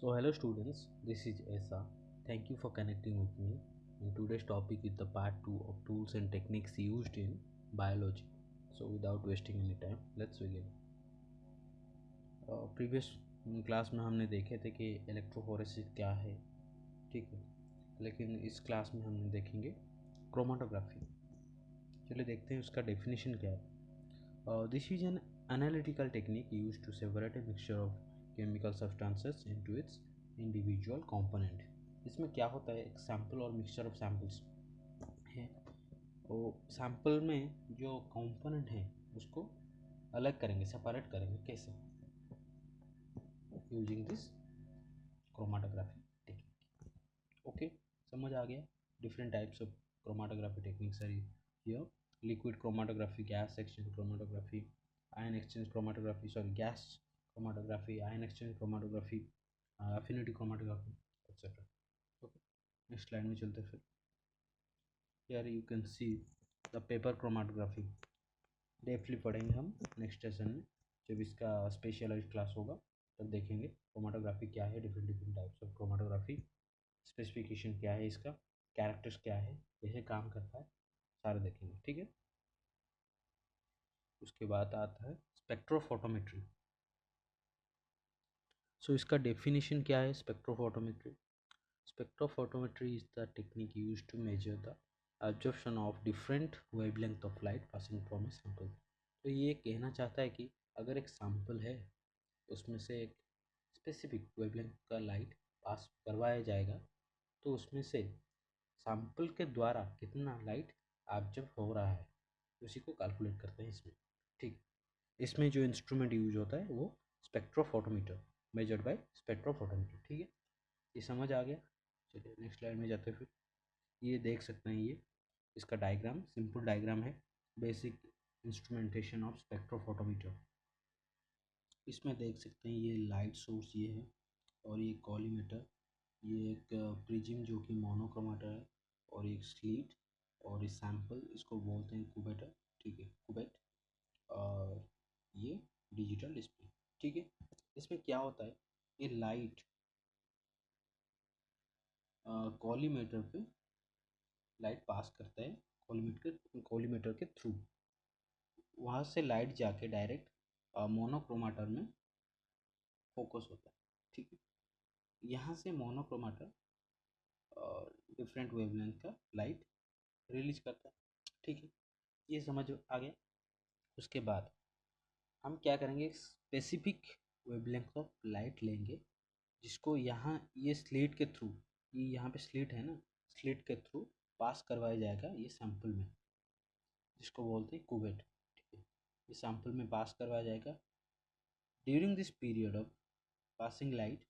So hello students, this is Esa. Thank you for connecting with me. And today's topic is the part 2 of tools and techniques used in biology. So without wasting any time, let's begin. Previous class में हमने देखे थे कि electrophoresis क्या है, ठीक है, लेकिन इस क्लास में हम देखेंगे क्रोमाटोग्राफी। चलिए देखते हैं उसका डेफिनेशन क्या है। This is an analytical technique use to separate a mixture of chemical substances into its individual component. इसमें क्या होता है, एक सैंपल और मिक्सचर ऑफ सैंपल्स है, वो सैंपल में जो कंपोनेंट है उसको अलग करेंगे, सेपरेट करेंगे। कैसे? Using this chromatography technique. Okay, समझ आ गया। Different types of chromatography techniques are here: liquid chromatography, gas exchange chromatography, ion exchange chromatography, gas chromatography, ion exchange chromatography, affinity chromatography, etc. Okay, next slide में चलते फिर। here you can see the paper chromatography। डेफली पढ़ेंगे हम next session में, जब इसका specialised class होगा तब देखेंगे क्रोमाटोग्राफी क्या है, different different types of chromatography, specification क्या है इसका, कैरेक्टर्स क्या है, कैसे काम करता है, सारे देखेंगे। ठीक है, उसके बाद आता है स्पेक्ट्रोफोटोमेट्री। सो इसका डेफिनेशन क्या है spectrophotometry? Spectrophotometry is the technique used to measure the absorption of different wavelength of light passing from a sample। तो ये कहना चाहता है कि अगर एक सैंपल है उसमें से एक स्पेसिफिक वेवलेंथ का लाइट पास करवाया जाएगा तो उसमें से सैंपल के द्वारा कितना लाइट ऑब्जर्व हो रहा है उसी को कैलकुलेट करते हैं इसमें। ठीक, इसमें जो इंस्ट्रूमेंट यूज होता है वो स्पेक्ट्रोफोटोमीटर, मेजर्ड बाय स्पेक्ट्रोफोटोमीटर। ठीक है, ये समझ आ गया। चलिए नेक्स्ट स्लाइड में जाते हैं फिर। ये देख सकते हैं, ये इसका डायग्राम सिंपल डायग्राम है, बेसिक इंस्ट्रूमेंटेशन ऑफ स्पेक्ट्रोफोटोमीटर। इसमें देख सकते हैं ये लाइट सोर्स ये है, और ये कॉलीमेटर, ये एक प्रिज्म जो कि मोनोक्रोमेटर है, और एक स्लीट, और इस सैंपल इसको बोलते हैं कुबेटर। ठीक है, कुबेट, और ये डिजिटल डिस्प्ले। ठीक है, इसमें क्या होता है, ये लाइट कॉलीमेटर पे लाइट पास करता है, कॉलीमेटर के थ्रू, वहाँ से लाइट जाके डायरेक्ट मोनोक्रोमाटर में फोकस होता है। ठीक है, यहाँ से मोनोक्रोमाटर डिफरेंट वेवलेंथ का लाइट रिलीज करता है। ठीक है, ये समझ आ गया। उसके बाद हम क्या करेंगे, स्पेसिफिक वेवलेंथ ऑफ लाइट लेंगे जिसको यहाँ ये स्लिट के थ्रू, ये यहाँ पे स्लिट है ना, स्लिट के थ्रू पास करवाया जाएगा ये सैंपल में, जिसको बोलते हैं कुवेट। ठीक है, ये सैंपल में पास करवाया जाएगा। During this period of passing light,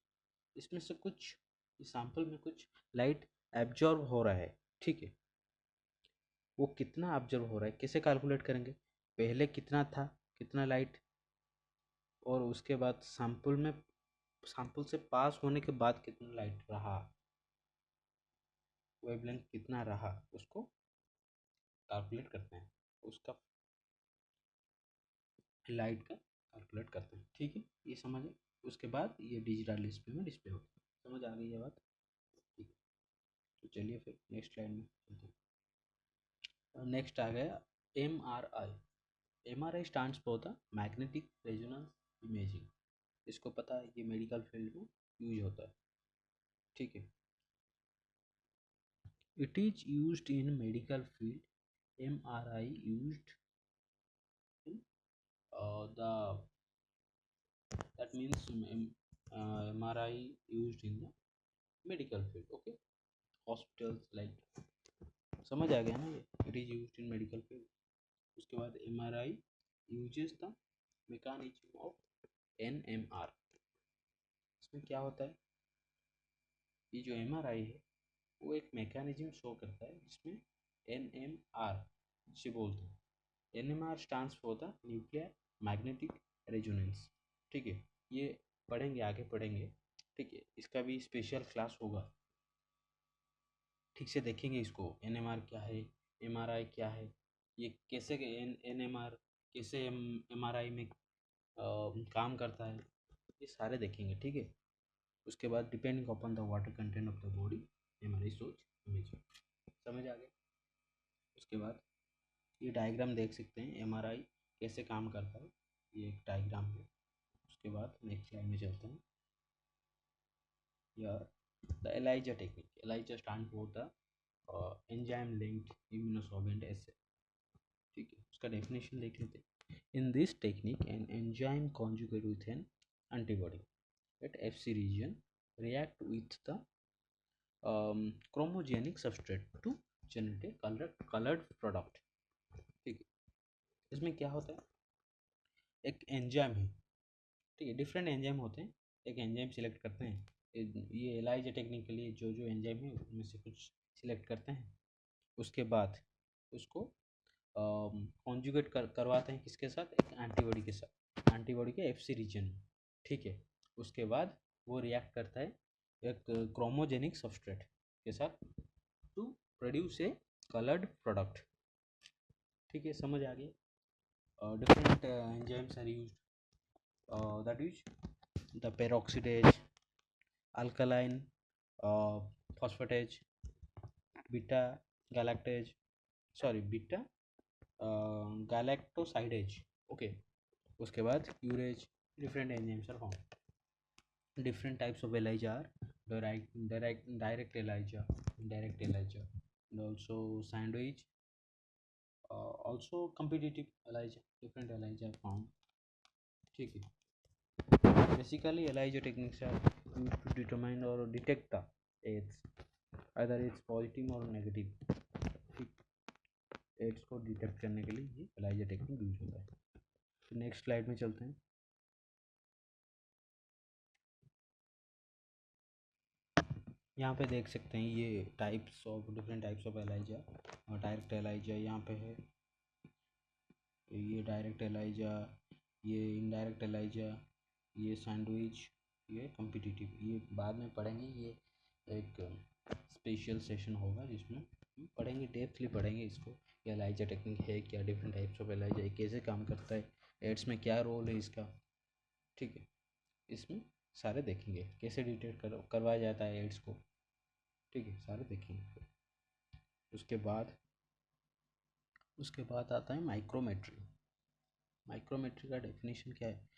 इसमें से कुछ सैंपल में कुछ लाइट एब्जॉर्ब हो रहा है। ठीक है, वो कितना एब्जॉर्ब हो रहा है कैसे कैलकुलेट करेंगे, पहले कितना था, कितना लाइट, और उसके बाद सैंपल में, सैंपल से पास होने के बाद कितना लाइट रहा, वेवलेंथ कितना रहा, उसको कैलकुलेट करते हैं, उसका लाइट का कैलकुलेट करते हैं। ठीक है, ये समझे। उसके बाद ये डिजिटल डिस्प्ले में डिस्प्ले होता है। समझ आ गई ये बात? ठीक है, तो चलिए फिर नेक्स्ट स्लाइड में चलते हैं। नेक्स्ट आ गया MRI। MRI stands for the magnetic resonance imaging. इसको पता है, ये मेडिकल फील्ड में यूज होता है। ठीक है, it is used in medical field. MRI used in the that means MRI used in the medical field। okay, hospitals like, समझ आ गया ना, ये it is used in medical field. उसके बाद MRI uses the mechanism of NMR। इसमें क्या होता है, ये जो MRI है वो एक मैकेनिज्म शो करता है जिसमें NMR जिसे बोलते हैं, NMR stands for the nuclear magnetic resonance. ठीक है, ये पढ़ेंगे, आगे पढ़ेंगे। ठीक है, इसका भी स्पेशल क्लास होगा, ठीक से देखेंगे इसको, NMR क्या है, MRI क्या है, ये कैसे NMR कैसे MRI में काम करता है, ये सारे देखेंगे। ठीक है, उसके बाद depending upon the water content of the body MRI shows image. समझ आ गया। उसके बाद ये डायग्राम देख सकते हैं एमआरआई कैसे काम करता है, ये एक डायग्राम है। उसके बाद नेक्स्ट स्लाइड में चलते हैं। या the ELISA technique, ELISA stand for the enzyme linked immunosorbent assay. ठीक है, उसका डेफिनेशन देख लेते हैं। In this technique an enzyme conjugate with an antibody at FC region react with the chromogenic substrate to generate a colored product। ठीक है, इसमें क्या होता है, एक एंजाइम है, ठीक है, डिफरेंट एंजाइम होते हैं, एक एंजाइम सिलेक्ट करते हैं। ये एलाइजा टेक्निक के लिए जो जो एंजाइम है उनमें से कुछ सिलेक्ट करते हैं। उसके बाद उसको कॉन्जुगेट करवाते हैं किसके साथ, एक एंटीबॉडी के साथ, एंटीबॉडी के FC रीजन में। ठीक है, उसके बाद वो रिएक्ट करता है एक क्रोमोजेनिक सबस्ट्रेट के साथ to produce a coloured product. ठीक है, समझ आ गया। Different enzymes are used, that is the peroxidase, alkaline phosphatase, beta galactase, sorry beta galactosidase. Okay, उसके बाद urease, different enzymes are found. Different types of ELISA are direct ELISA, indirect ELISA, and also sandwich, also competitive ELISA, different ELISA are found। ठीक है, basically ELISA techniques are used to determine or detect the AIDS, either it's positive or negative। ठीक, AIDS को detect करने के लिए ये ELISA technique use होता है। तो नेक्स्ट स्लाइड में चलते हैं। यहाँ पे देख सकते हैं ये types of, different types of ELISA. और डायरेक्ट एलाइजा यहाँ पे है, ये डायरेक्ट एलाइजा, ये इनडायरेक्ट एलाइजा, ये सैंडविच, ये कम्पिटिटिव। ये बाद में पढ़ेंगे, ये एक स्पेशल सेशन होगा जिसमें हम पढ़ेंगे, डेप्थली पढ़ेंगे इसको, ये एलाइजा टेक्निक है क्या, डिफरेंट टाइप्स ऑफ एलाइजा, कैसे काम करता है, एड्स में क्या रोल है इसका। ठीक है, इसमें सारे देखेंगे कैसे डिटेक्ट करवाया जाता है एड्स को। ठीक है, सारे देखेंगे। उसके बाद आता है माइक्रोमेट्री। माइक्रोमेट्री का डेफिनेशन क्या है,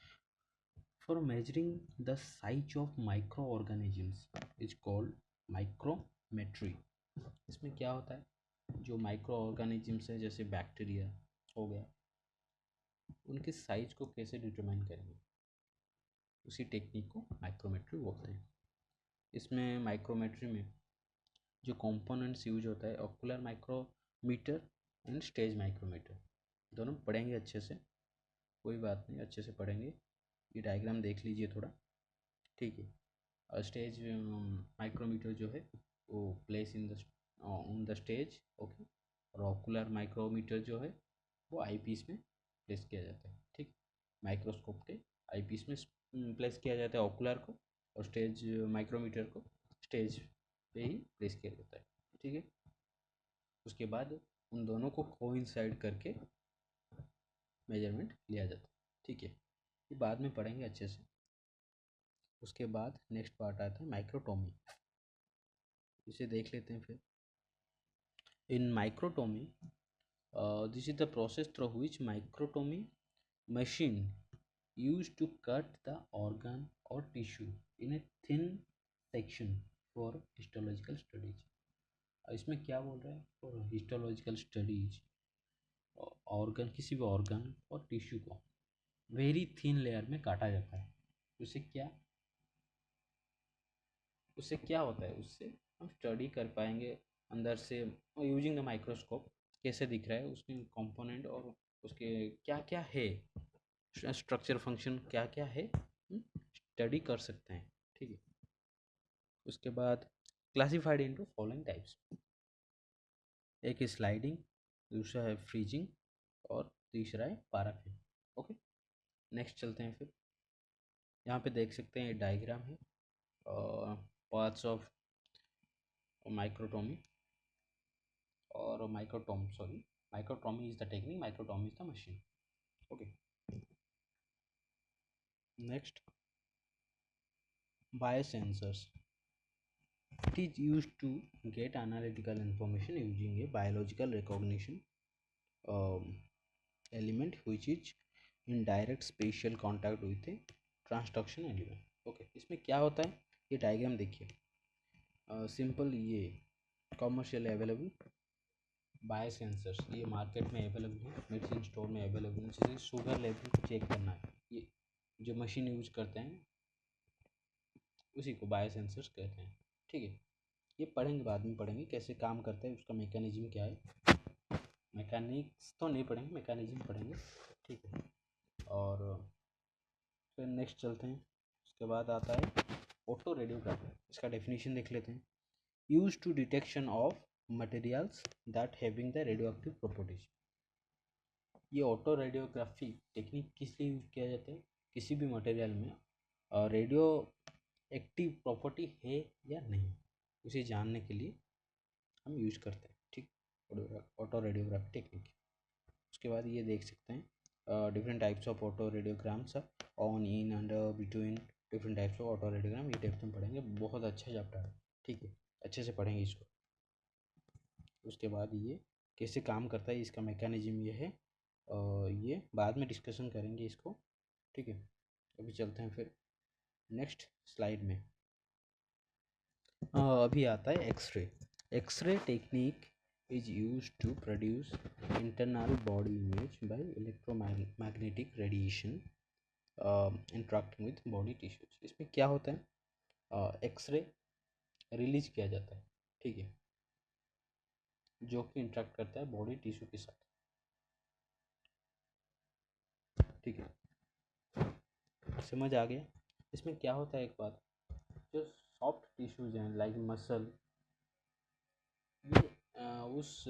for measuring the size of micro organisms is called micrometry. इसमें क्या होता है, जो माइक्रो ऑर्गेनिजम्स है जैसे बैक्टीरिया हो गया, उनके साइज को कैसे डिटरमाइन करेंगे, उसी टेक्निक को माइक्रोमेट्री बोलते हैं। इसमें माइक्रोमेट्री में जो कंपोनेंट्स यूज होता है, ocular micrometer and stage micrometer, दोनों पढ़ेंगे अच्छे से, कोई बात नहीं, अच्छे से पढ़ेंगे। ये डायग्राम देख लीजिए थोड़ा। ठीक है, और स्टेज माइक्रोमीटर जो है वो place in the on the stage. Okay, और ऑकुलर माइक्रोमीटर जो है वो आईपीस में प्लेस किया जाता है। ठीक, माइक्रोस्कोप के आईपीस में प्लेस किया जाता है ऑकुलर को, और स्टेज माइक्रोमीटर को स्टेज पे ही प्लेस किया जाता है। ठीक है, उसके बाद उन दोनों को कोइंसाइड करके मेजरमेंट लिया जाता है। ठीक है, ये बाद में पढ़ेंगे अच्छे से। उसके बाद नेक्स्ट पार्ट आता है माइक्रोटोमी, इसे देख लेते हैं फिर। इन microtomy, this is the process through which microtomy machine used to cut the organ or tissue in a thin section for histological studies। इसमें क्या बोल रहा है, फॉर हिस्टोलॉजिकल स्टडीज, ऑर्गन, किसी भी ऑर्गन और टिश्यू को वेरी थिन लेयर में काटा जाता है। उससे क्या होता है, उससे हम स्टडी कर पाएंगे अंदर से यूजिंग द माइक्रोस्कोप, कैसे दिख रहा है उसके कंपोनेंट और उसके क्या क्या है, स्ट्रक्चर फंक्शन क्या क्या है, स्टडी कर सकते हैं। ठीक है, उसके बाद क्लासिफाइड इनटू फॉलोइंग टाइप्स, एक है स्लाइडिंग, दूसरा है फ्रीजिंग, और तीसरा है पैराफिन। ओके, नेक्स्ट चलते हैं फिर। यहाँ पे देख सकते हैं डायग्राम है, पार्ट्स ऑफ माइक्रोटोमी और microtomy is the technique, microtomy is the machine. Okay, next Biosensors. It is used to get analytical information using a biological recognition um, element which is in direct spatial contact with a transduction element. Okay, इसमें क्या होता है, ये diagram देखिए। Simple, ये commercial available biosensors, ये market में available है, मेडिसिन स्टोर में अवेलेबल है। जैसे शुगर लेवल को चेक करना है, ये जो मशीन यूज करते हैं उसी को बायोसेंसर्स कहते हैं। ठीक है, ये पढ़ेंगे, बाद में पढ़ेंगे कैसे काम करता है, उसका मैकेनिज्म क्या है। मैकेनिक्स तो नहीं पढ़ेंगे, मैकेनिज्म पढ़ेंगे। ठीक है, और फिर नेक्स्ट चलते हैं। उसके बाद आता है ऑटो रेडियोग्राफी। इसका डेफिनेशन देख लेते हैं। Use to detection of materials that having the radioactive properties. ये ऑटो रेडियोग्राफी टेक्निक किस लिए यूज किया जाता है, किसी भी मटेरियल में रेडियो एक्टिव प्रॉपर्टी है या नहीं, उसे जानने के लिए हम यूज करते हैं। ठीक, ऑटो रेडियोग्राफी टेक्निक। उसके बाद ये देख सकते हैं different types of auto radiograms on in and between different types of auto radiogram, ये टाइप में पढ़ेंगे। बहुत अच्छा चैप्टर है, ठीक है, अच्छे से पढ़ेंगे इसको। उसके बाद ये कैसे काम करता है, इसका मैकेनिज्म ये है, ये बाद में डिस्कशन करेंगे इसको। ठीक है, अभी चलते हैं फिर नेक्स्ट स्लाइड में। अभी आता है x-ray. X-ray technique is used to produce internal body image by electromagnetic radiation interacting with body tissues। इसमें क्या होता है, एक्सरे रिलीज किया जाता है, ठीक है, जो कि इंटरेक्ट करता है बॉडी टिश्यू के साथ। ठीक है, समझ आ गया। इसमें क्या होता है, एक बात, जो सॉफ्ट टिश्यूज हैं लाइक मसल, ये उस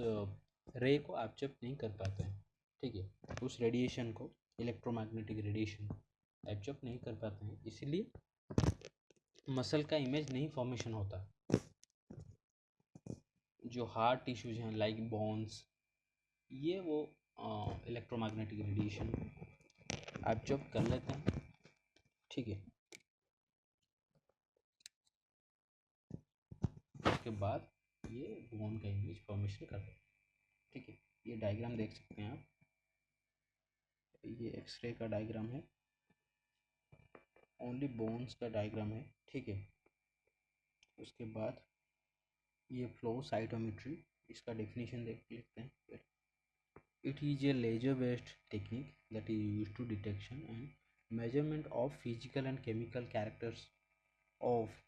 रे को एब्जॉर्ब नहीं कर पाते हैं। ठीक है, उस रेडिएशन को, इलेक्ट्रोमैग्नेटिक रेडिएशन एब्जॉर्ब नहीं कर पाते हैं, इसीलिए मसल का इमेज नहीं फॉर्मेशन होता। जो हार्ड टिश्यूज हैं लाइक बोन्स, ये वो इलेक्ट्रोमैग्नेटिक रेडिएशन एब्जॉर्ब कर लेते हैं। ठीक है, उसके बाद ये बोन का इमेज फॉर्मेशन करते हैं। ठीक है, ये डायग्राम देख सकते हैं आप, ये एक्सरे का डायग्राम है, ओनली बोन्स का डायग्राम है। ठीक है, उसके बाद ये फ्लो साइटोमेट्री, इसका डेफिनेशन देख लेते हैं फिर। It is a laser based technique that is use to detection and measurement of physical and chemical characters of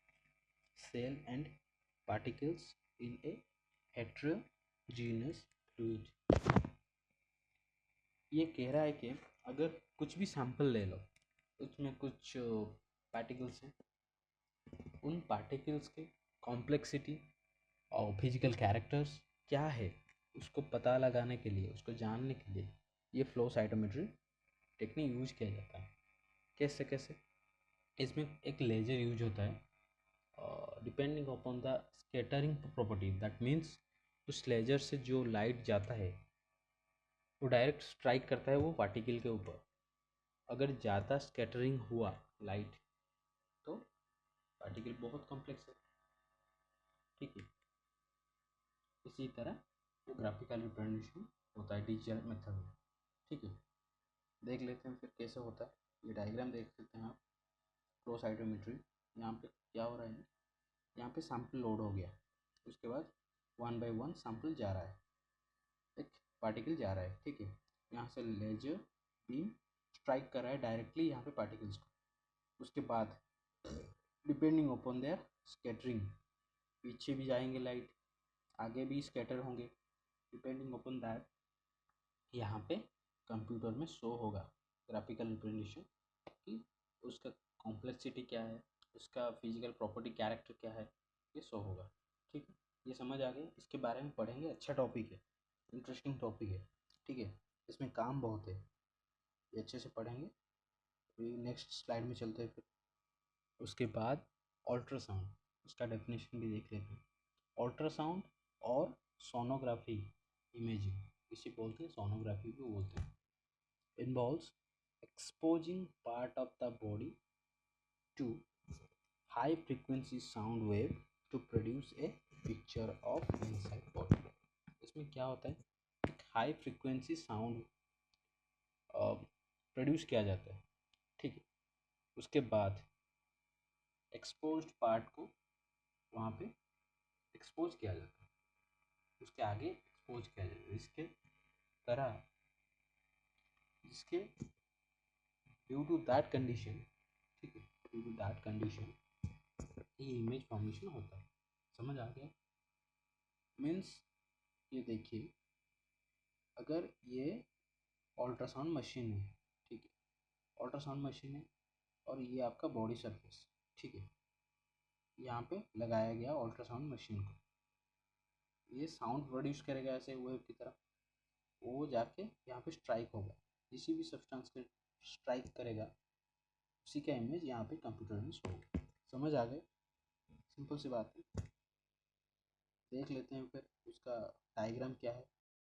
cell and particles in a heterogeneous fluid। ये कह रहा है कि अगर कुछ भी सैंपल ले लो, उसमें कुछ पार्टिकल्स हैं, उन पार्टिकल्स के कॉम्प्लेक्सिटी और फिजिकल कैरेक्टर्स क्या है, उसको पता लगाने के लिए, उसको जानने के लिए ये फ्लो साइटोमेट्री टेक्निक यूज किया जाता है। कैसे कैसे, इसमें एक लेजर यूज होता है, depending upon the scattering property, that means उस लेजर से जो लाइट जाता है वो डायरेक्ट स्ट्राइक करता है वो पार्टिकल के ऊपर। अगर ज़्यादा स्कैटरिंग हुआ लाइट तो पार्टिकल बहुत कॉम्प्लेक्स है। ठीक है, इसी तरह वो ग्राफिकल रिप्रेजेंटेशन होता है डिजिटल मेथड में। ठीक है, देख लेते हैं फिर कैसे होता है। ये डायग्राम देख सकते हैं आप, फ्लो साइटोमेट्री। यहाँ पे क्या हो रहा है, यहाँ पे सैंपल लोड हो गया, उसके बाद वन बाय वन सैंपल जा रहा है, एक पार्टिकल जा रहा है। ठीक है, यहाँ से लेजर बीम स्ट्राइक कर रहा है डायरेक्टली यहाँ पे पार्टिकल्स को। उसके बाद डिपेंडिंग अपॉन देयर स्कैटरिंग, पीछे भी जाएंगे लाइट, आगे भी स्कैटर होंगे, डिपेंडिंग अपॉन दैट यहाँ पे कंप्यूटर में शो होगा ग्राफिकल रिप्रेजेंटेशन कि उसका कॉम्प्लेक्सिटी क्या है, उसका फिजिकल प्रॉपर्टी कैरेक्टर क्या है, ये शो होगा। ठीक है, ये समझ आ गया, इसके बारे में पढ़ेंगे। अच्छा टॉपिक है, इंटरेस्टिंग टॉपिक है। ठीक है, इसमें काम बहुत है, ये अच्छे से पढ़ेंगे। अभी नेक्स्ट स्लाइड में चलते हैं फिर। उसके बाद अल्ट्रासाउंड, उसका डेफिनेशन भी देख लेते हैं। अल्ट्रासाउंड और सोनोग्राफी इमेजिंग, इसे बोलते हैं, सोनोग्राफी भी बोलते हैं, involves exposing part of the body to high frequency sound wave to produce a picture of inside body. इसमें क्या होता है, एक हाई फ्रिक्वेंसी साउंड प्रोड्यूस किया जाता है, ठीक है। उसके बाद एक्सपोज्ड पार्ट को वहाँ पे एक्सपोज किया जाता है, उसके आगे एक्सपोज किया जाता है, इसके तरह, जिसके ड्यू टू दैट कंडीशन, ठीक है, ड्यू टू दैट कंडीशन ये इमेज फॉर्मेशन होता है। समझ आ गया? मीन्स ये देखिए, अगर ये अल्ट्रासाउंड मशीन है, ठीक है, अल्ट्रासाउंड मशीन है और ये आपका बॉडी सरफेस, ठीक है, यहाँ पे लगाया गया अल्ट्रासाउंड मशीन को, ये साउंड प्रोड्यूस करेगा ऐसे वेव की तरह, वो जाके यहाँ पे स्ट्राइक होगा, किसी भी सब्सटेंस के स्ट्राइक करेगा, उसी का इमेज यहाँ पे कंप्यूटर में शो होगा। समझ आ गए? सिंपल सी बात है। देख लेते हैं फिर उसका डायग्राम क्या